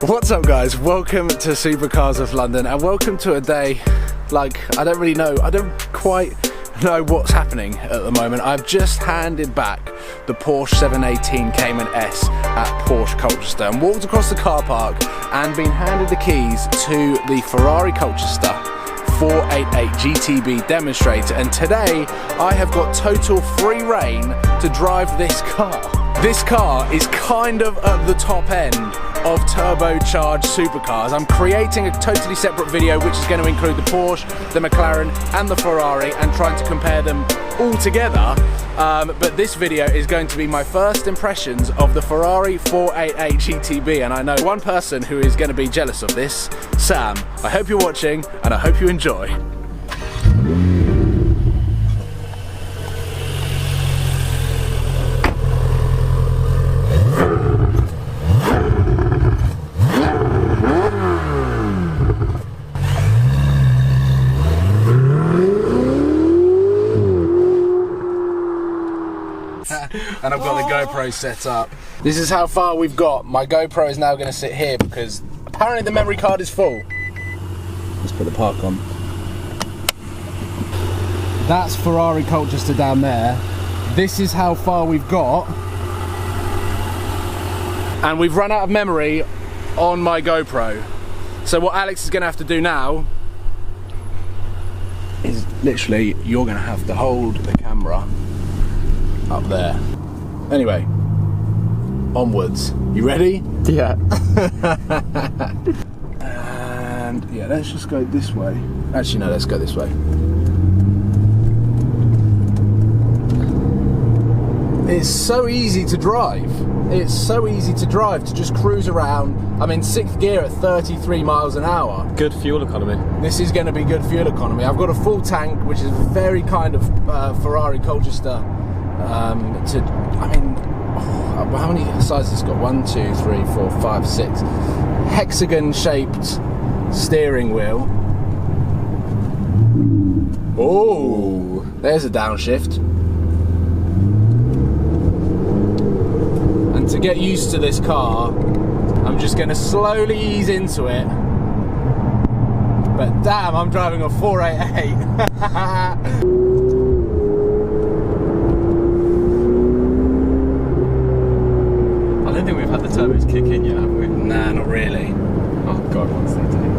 What's up guys, welcome to Supercars of London and welcome to a day like I don't quite know what's happening at the moment. I've just handed back the Porsche 718 Cayman S at Porsche Colchester and walked across the car park and been handed the keys to the Ferrari Colchester 488 GTB demonstrator, and today I have got total free reign to drive this car. This car is kind of at the top end of turbocharged supercars. I'm creating a totally separate video which is going to include the Porsche, the McLaren and the Ferrari and trying to compare them all together. But this video is going to be my first impressions of the Ferrari 488 GTB, and I know one person who is going to be jealous of this, Sam. I hope you're watching and I hope you enjoy. And I've got the GoPro set up. This is how far we've got. My GoPro is now going to sit here because apparently the memory card is full. Let's put the park on. That's Ferrari Colchester down there. This is how far we've got. And we've run out of memory on my GoPro. So what Alex is going to have to do now is literally, you're going to have to hold the camera up there. Anyway, onwards. You ready? Yeah. And yeah, let's just go this way. Actually, no, let's go this way. It's so easy to drive. It's so easy to drive, to just cruise around. I'm in 6th gear at 33 miles an hour. Good fuel economy. This is going to be good fuel economy. I've got a full tank, which is very kind of Ferrari Colchester. How many sizes it's got? 1, 2, 3, 4, 5, 6. Hexagon shaped steering wheel. Oh, there's a downshift. And to get used to this car, I'm just going to slowly ease into it. But damn, I'm driving a 488. I don't think we've had the turbos kick in yet, have we? Nah, not really. Oh god, what's that doing?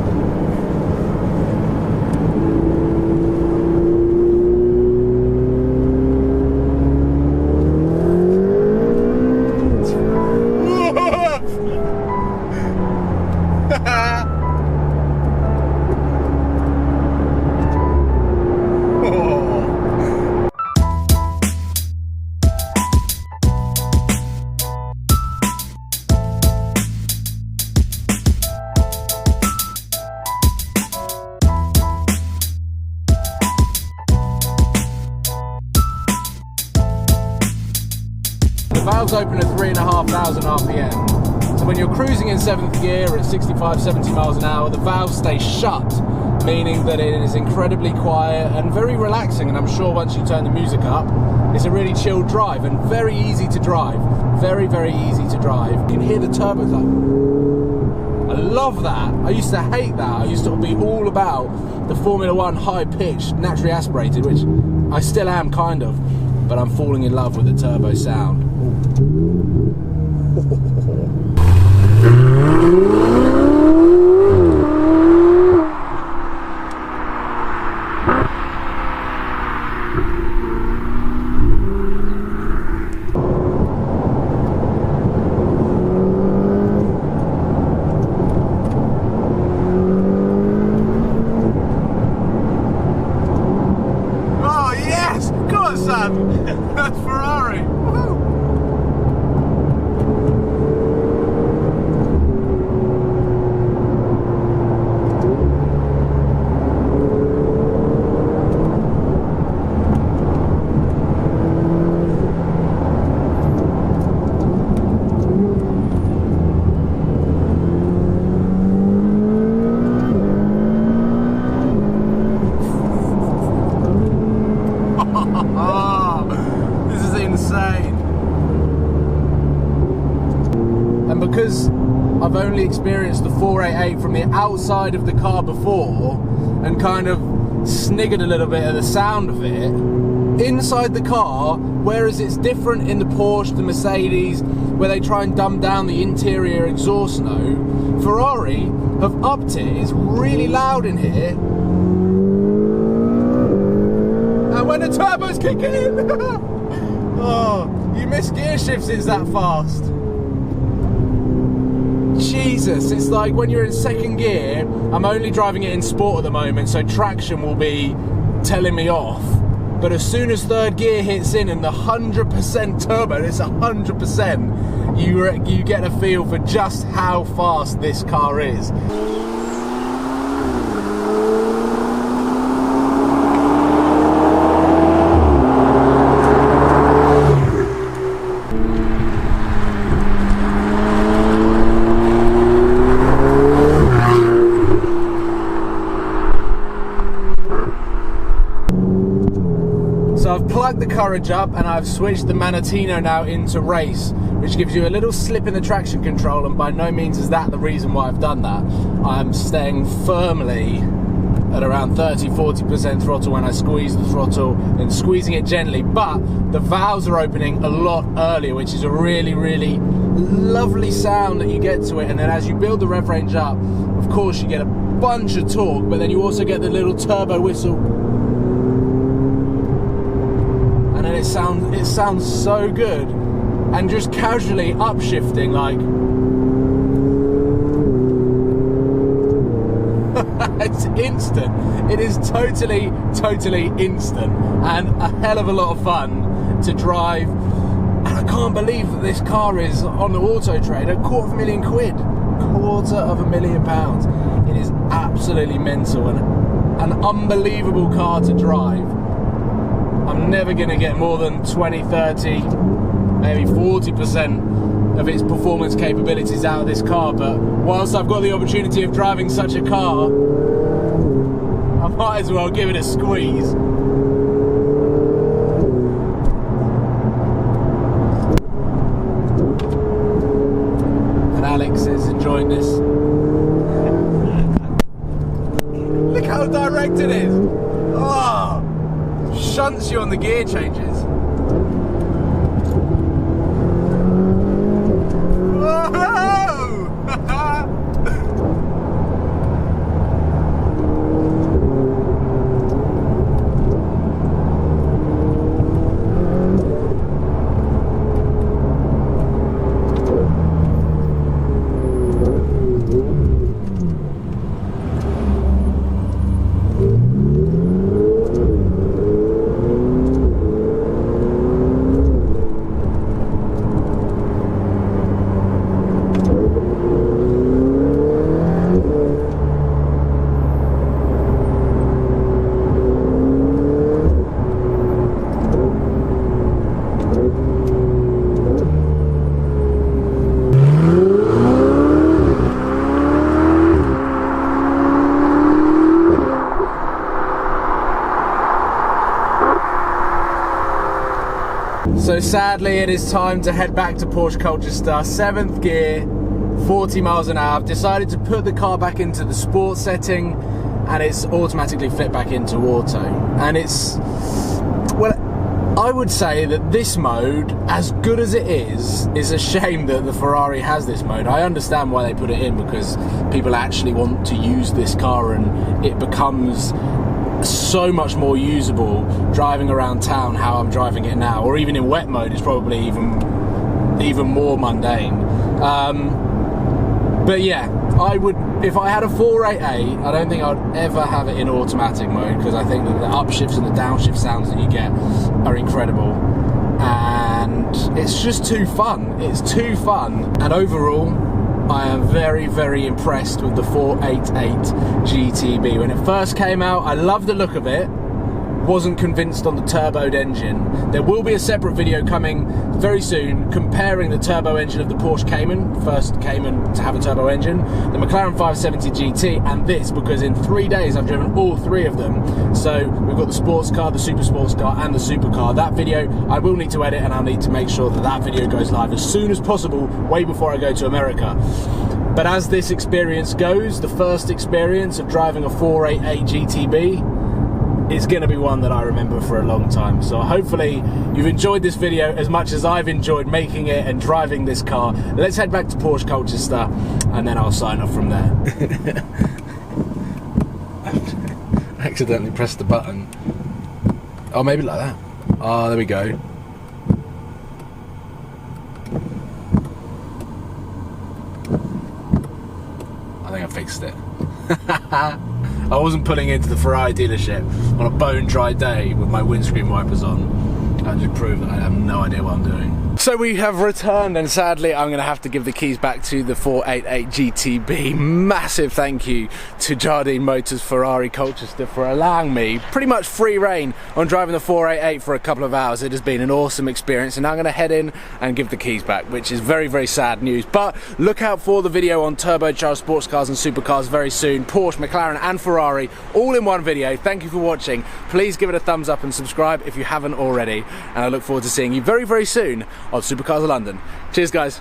The valves open at 3,500 RPM. So when you're cruising in 7th gear at 65, 70 miles an hour, the valves stay shut, meaning that it is incredibly quiet and very relaxing. And I'm sure once you turn the music up, it's a really chilled drive and very easy to drive. Very, very easy to drive. You can hear the turbos like, I love that. I used to hate that. I used to be all about the Formula 1 high-pitched, naturally aspirated, which I still am kind of, but I'm falling in love with the turbo sound. Oh yes! Come on, son! That's Ferrari! Woo-hoo. because I've only experienced the 488 from the outside of the car before and kind of sniggered a little bit at the sound of it. Inside the car, whereas it's different in the Porsche, the Mercedes, where they try and dumb down the interior exhaust note, Ferrari have upped it. It's really loud in here. And when the turbo's kicking in, oh, you miss gear shifts, it's that fast. Jesus, it's like when you're in second gear, I'm only driving it in sport at the moment, so traction will be telling me off. But as soon as third gear hits in and the 100% turbo, it's 100%, you get a feel for just how fast this car is. So I've plugged the Courage up and I've switched the Manatino now into race, which gives you a little slip in the traction control, and by no means is that the reason why I've done that. I'm staying firmly at around 30-40% throttle when I squeeze the throttle and squeezing it gently, but the valves are opening a lot earlier, which is a really, really lovely sound that you get to it. And then as you build the rev range up, of course you get a bunch of torque, but then you also get the little turbo whistle. And then it sounds so good, and just casually upshifting, like it's instant. It is totally instant, and a hell of a lot of fun to drive. And I can't believe that this car is on the Auto Trade at £250,000 quid, £250,000. It is absolutely mental and an unbelievable car to drive. I'm never going to get more than 20, 30, maybe 40% of its performance capabilities out of this car, but whilst I've got the opportunity of driving such a car, I might as well give it a squeeze. And Alex is enjoying this. Look how direct it is. Oh! Shunts you on the gear changes. Whoa! So sadly it is time to head back to Porsche Colchester, 7th gear, 40 miles an hour. I've decided to put the car back into the sport setting, and it's automatically flipped back into auto. And it's, well, I would say that this mode, as good as it is a shame that the Ferrari has this mode. I understand why they put it in, because people actually want to use this car and it becomes so much more usable driving around town how I'm driving it now, or even in wet mode it's probably even more mundane. But yeah, I would, if I had a 488, I don't think I'd ever have it in automatic mode, because I think that the upshifts and the downshift sounds that you get are incredible, and it's just too fun. It's too fun, and overall I am very impressed with the 488 GTB. When it first came out, I loved the look of it. Wasn't convinced on the turboed engine. There will be a separate video coming very soon comparing the turbo engine of the Porsche Cayman, first Cayman to have a turbo engine, the McLaren 570 GT, and this, because in 3 days I've driven all three of them. So we've got the sports car, the super sports car, and the supercar. That video I will need to edit, and I'll need to make sure that that video goes live as soon as possible, way before I go to America. But as this experience goes, the first experience of driving a 488 GTB is going to be one that I remember for a long time. So hopefully you've enjoyed this video as much as I've enjoyed making it and driving this car. Let's head back to Porsche Colchester and then I'll sign off from there. I accidentally pressed the button. Oh, maybe like that. Oh, there we go. I think I fixed it. I wasn't pulling into the Ferrari dealership on a bone dry day with my windscreen wipers on. I just proved that I have no idea what I'm doing. So we have returned, and sadly I'm going to have to give the keys back to the 488 GTB. Massive thank you to Jardine Motors Ferrari Colchester for allowing me pretty much free reign on driving the 488 for a couple of hours. It has been an awesome experience, and now I'm going to head in and give the keys back, which is very, very sad news. But look out for the video on turbocharged sports cars and supercars very soon. Porsche, McLaren and Ferrari all in one video. Thank you for watching. Please give it a thumbs up and subscribe if you haven't already, and I look forward to seeing you very, very soon on Supercars of London. Cheers, guys.